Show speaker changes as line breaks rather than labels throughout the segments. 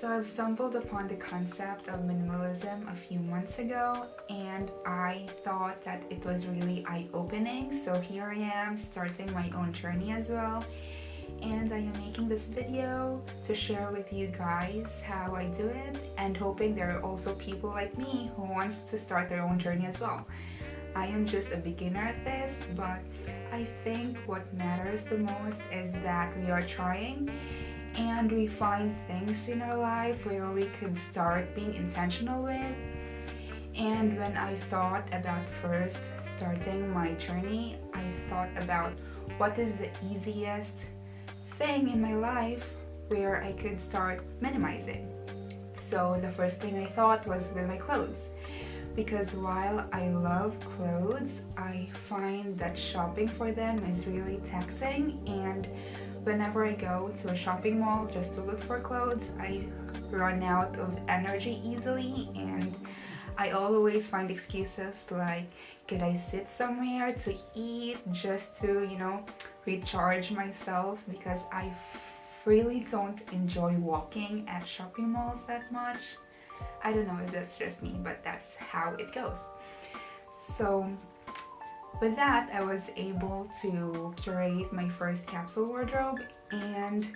So I've stumbled upon the concept of minimalism a few months ago, and I thought that it was really eye-opening. So here I am starting my own journey as well, and I am making this video to share with you guys how I do it, and hoping there are also people like me who wants to start their own journey as well. I am just a beginner at this, but I think what matters the most is that we are trying and we find things in our life where we could start being intentional with. And when I thought about first starting my journey, I thought about what is the easiest thing in my life where I could start minimizing. So the first thing I thought was with my clothes, because while I love clothes, I find that shopping for them is really taxing, and whenever I go to a shopping mall just to look for clothes, I run out of energy easily, and I always find excuses like, could I sit somewhere to eat just to, recharge myself, because I really don't enjoy walking at shopping malls that much. I don't know if that's just me, but that's how it goes. So with that, I was able to curate my first capsule wardrobe, and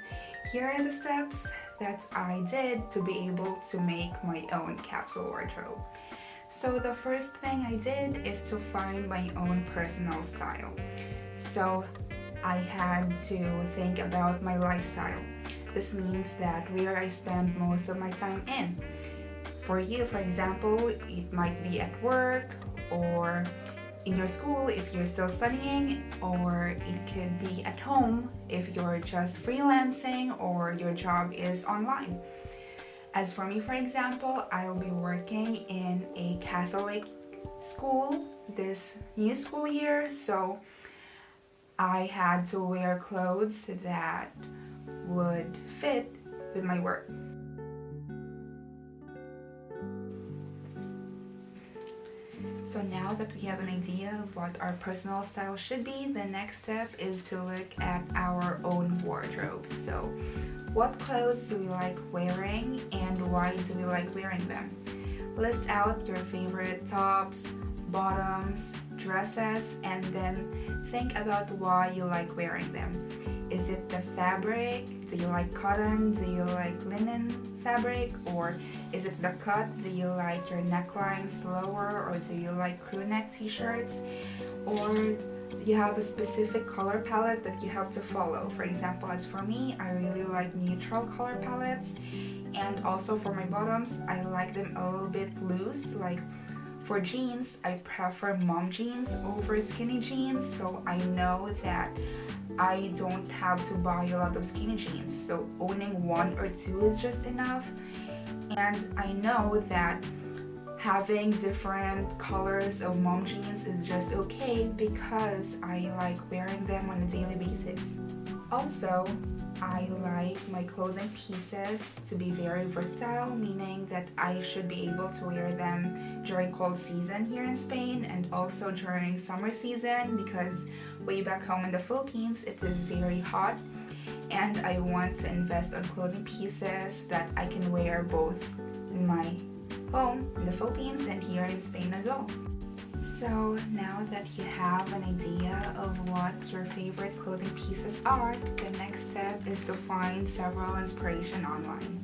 here are the steps that I did to be able to make my own capsule wardrobe. So the first thing I did is to find my own personal style. So I had to think about my lifestyle. This means that where I spend most of my time in. For you, for example, it might be at work or in your school if you're still studying, or it could be at home if you're just freelancing or your job is online. As for me, for example, I'll be working in a Catholic school this new school year, so I had to wear clothes that would fit with my work. So now that we have an idea of what our personal style should be, the next step is to look at our own wardrobe. So what clothes do we like wearing, and why do we like wearing them? List out your favorite tops, bottoms, dresses, and then think about why you like wearing them. Is it the fabric? Do you like cotton? Do you like linen fabric? Or is it the cut? Do you like your necklines lower, or do you like crew neck t-shirts? Or do you have a specific color palette that you have to follow? For example, as for me, I really like neutral color palettes, and also for my bottoms, I like them a little bit loose. Like for jeans, I prefer mom jeans over skinny jeans, so I know that I don't have to buy a lot of skinny jeans, so owning one or two is just enough. And I know that having different colors of mom jeans is just okay because I like wearing them on a daily basis. Also, I like my clothing pieces to be very versatile, meaning that I should be able to wear them during cold season here in Spain, and also during summer season, because way back home in the Philippines it is very hot, and I want to invest on clothing pieces that I can wear both in my home in the Philippines and here in Spain as well. So now that you have an idea of what your favorite clothing pieces are, the next step is to find several inspiration online.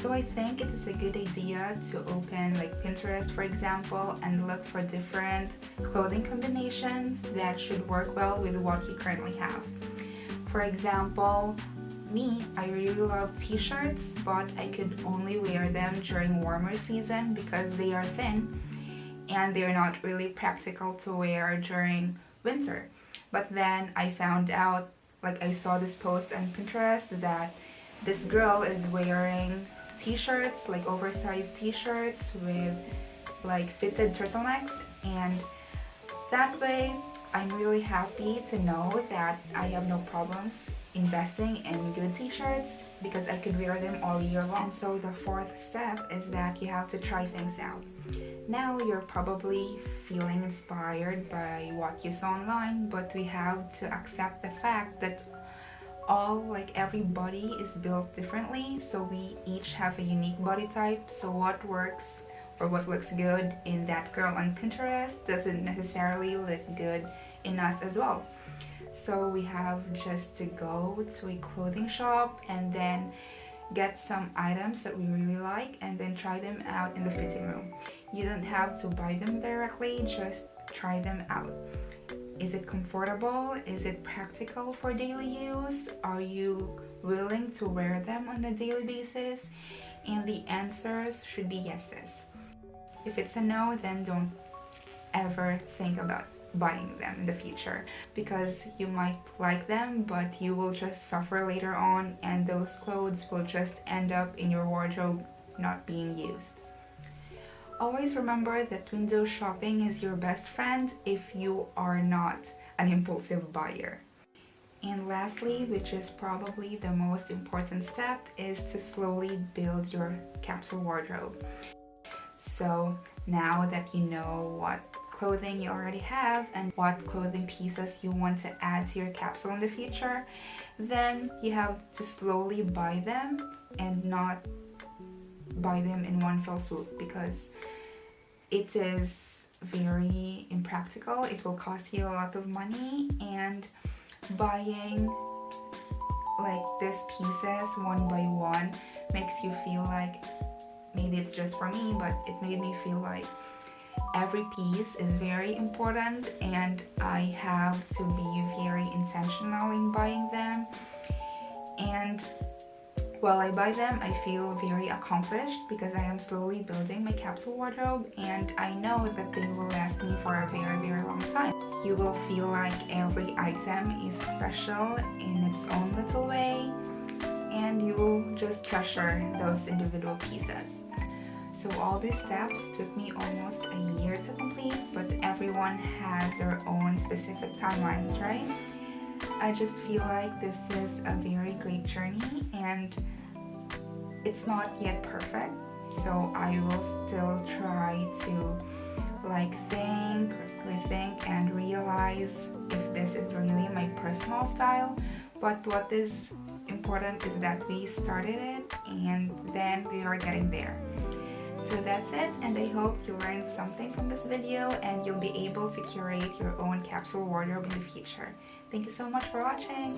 So I think it is a good idea to open like Pinterest, for example, and look for different clothing combinations that should work well with what you currently have. For example, me, I really love t-shirts, but I could only wear them during warmer season because they are thin and they're not really practical to wear during winter. But then I found out, like I saw this post on Pinterest that this girl is wearing t-shirts, like oversized t-shirts with like fitted turtlenecks, and that way I'm really happy to know that I have no problems investing in good t-shirts because I could wear them all year long. And so the fourth step is that you have to try things out. Now you're probably feeling inspired by what you saw online, but we have to accept the fact that every body is built differently, so we each have a unique body type. So what works or what looks good in that girl on Pinterest doesn't necessarily look good in us as well. So we have just to go to a clothing shop and then get some items that we really like and then try them out in the fitting room. You don't have to buy them directly, just try them out. Is it comfortable? Is it practical for daily use? Are you willing to wear them on a daily basis? And the answers should be yeses. If it's a no, then don't ever think about buying them in the future, because you might like them but you will just suffer later on, and those clothes will just end up in your wardrobe not being used. Always remember that window shopping is your best friend if you are not an impulsive buyer. And lastly, which is probably the most important step, is to slowly build your capsule wardrobe. So now that you know what clothing you already have and what clothing pieces you want to add to your capsule in the future, then you have to slowly buy them and not buy them in one fell swoop, because it is very impractical. It will cost you a lot of money, and buying like these pieces one by one makes you feel like, maybe it's just for me, but it made me feel like every piece is very important and I have to be very intentional in buying them. And while I buy them, I feel very accomplished because I am slowly building my capsule wardrobe, and I know that they will last me for a very, very long time. You will feel like every item is special in its own little way, and you will just treasure those individual pieces. So all these steps took me almost a year to complete, but everyone has their own specific timelines, right? I just feel like this is a very great journey, and it's not yet perfect, so I will still try to think, rethink, and realize if this is really my personal style. But what is important is that we started it and then we are getting there. So that's it, and I hope you learned something from this video and you'll be able to curate your own capsule wardrobe in the future. Thank you so much for watching!